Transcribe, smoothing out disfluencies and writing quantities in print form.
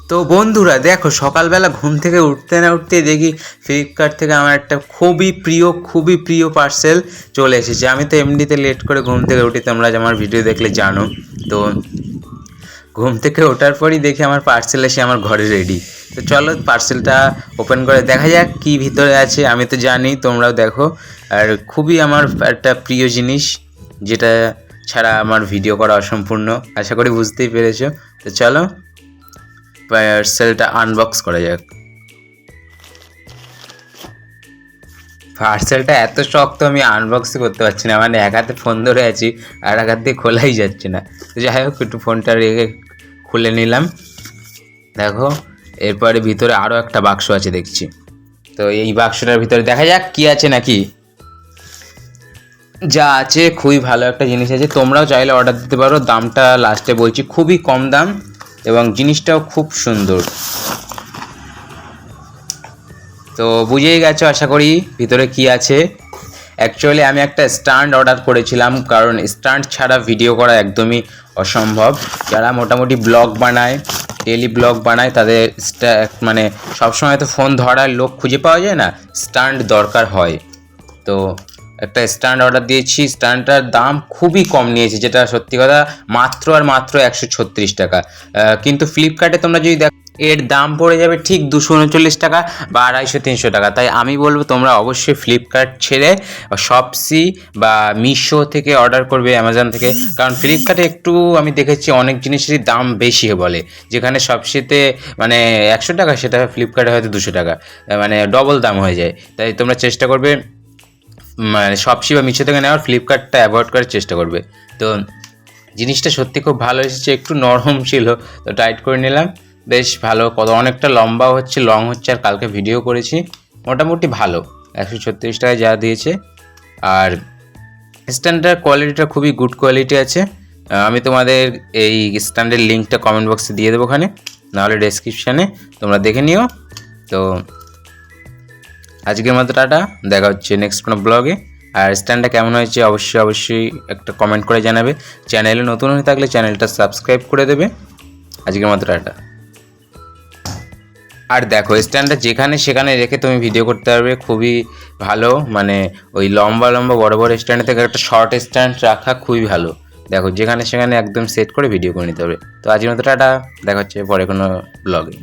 তো বন্ধুরা দেখো, সকালবেলা ঘুম থেকে উঠতে না উঠতেই দেখি ফ্লিপকার্ট থেকে আমার একটা খুবই প্রিয় পার্সেল চলে এসেছে। আমি তো এমনিতে লেট করে ঘুম থেকে উঠি, তোমরা যে আমার ভিডিও দেখলে জানো। তো ঘুম থেকে ওঠার পরই দেখি আমার পার্সেল এসে আমার ঘরে রেডি। তো চলো পার্সেলটা ওপেন করে দেখা যাক কী ভিতরে আছে। আমি তো জানি, তোমরাও দেখো। আর খুবই আমার একটা প্রিয় জিনিস, যেটা ছাড়া আমার ভিডিও করা অসম্পূর্ণ, আশা করি বুঝতেই পেরেছো। তো চলো পার্সেলটা আনবক্স করা যাক। পার্সেলটা এত শক্ত, আমি আনবক্সই করতে পারছি না, মানে এক হাতে ফোন ধরে আছি আর এক হাত দিয়ে খোলাই যাচ্ছে না। তো যাই হোক, একটু ফোনটা রেখে খুলে নিলাম। দেখো, এরপরে ভিতরে আরও একটা বাক্স আছে দেখছি। তো এই বাক্সটার ভিতরে দেখা যাক কি আছে নাকি। যা আছে খুবই ভালো একটা জিনিস আছে, তোমরাও চাইলে অর্ডার দিতে পারো। দামটা লাস্টে বলছি, খুবই কম দাম এবং জিনিসটাও খুব সুন্দর। তো বুঝেই গেছো আশা করি ভিতরে কি আছে। অ্যাকচুয়ালি আমি একটা স্ট্যান্ড অর্ডার করেছিলাম, কারণ স্ট্যান্ড ছাড়া ভিডিও করা একদমই অসম্ভব। যারা মোটামুটি ব্লগ বানায়, ডেলি ব্লগ বানায়, তাদের মানে সবসময় তো ফোন ধরার লোক খুঁজে পাওয়া যায় না, স্ট্যান্ড দরকার হয়। তো একটা স্ট্যান্ড অর্ডার দিয়েছি, স্ট্যান্ডটার দাম খুবই কম নিয়েছে, যেটা সত্যি কথা, মাত্র 136 টাকা। কিন্তু ফ্লিপকার্টে তোমরা যদি দেখো, এর দাম পড়ে যাবে ঠিক 239 টাকা বা 250-300 টাকা। তাই আমি বলবো তোমরা অবশ্যই ফ্লিপকার্ট ছেড়ে শপসি বা মিশো থেকে অর্ডার করবে, অ্যামাজন থেকে। কারণ ফ্লিপকার্টে একটু আমি দেখেছি অনেক জিনিসেরই দাম বেশি বলে, যেখানে শপসিতে মানে 100 টাকা, সেটা ফ্লিপকার্টে হয়তো 200 টাকা, মানে ডবল দাম হয়ে যায়। তাই তোমরা চেষ্টা করবে মানে শপসি বা মিশো থেকে নেওয়ার, ফ্লিপকার্টটা অ্যাভয়েড করার চেষ্টা করবে। তো জিনিসটা সত্যি খুব ভালো এসেছে, একটু নরম ছিল তো টাইট করে নিলাম, বেশ ভালো। অনেকটা লম্বা হচ্ছে, লং হচ্ছে, আর কালকে ভিডিও করেছি, মোটামুটি ভালো। 136 টাকায় যা দিয়েছে। আর স্ট্যান্ডের কোয়ালিটিটা খুবই গুড কোয়ালিটি আছে। আমি তোমাদের এই স্ট্যান্ডের লিঙ্কটা কমেন্ট বক্সে দিয়ে দেবো, ওখানে নাহলে ডেসক্রিপশানে, তোমরা দেখে নিও। তো আজকের মতো টাটা, দেখা হচ্ছে নেক্সট কোনো ব্লগে। আর স্ট্যান্ডটা কেমন হয়েছে অবশ্যই একটা কমেন্ট করে জানাবে। চ্যানেলে নতুন হয়ে থাকলে চ্যানেলটা সাবস্ক্রাইব করে দেবে। আজকের মতো টাটা। আর দেখো, স্ট্যান্ডটা যেখানে সেখানে রেখে তুমি ভিডিও করতে পারবে, খুবই ভালো। মানে ওই লম্বা বড় স্ট্যান্ড থেকে একটা শর্ট স্ট্যান্ড রাখা খুবই ভালো। দেখো, যেখানে সেখানে একদম সেট করে ভিডিও করে নিতে হবে। তো আজকের মতো টাটা, দেখা হচ্ছে পরে কোনো ব্লগে।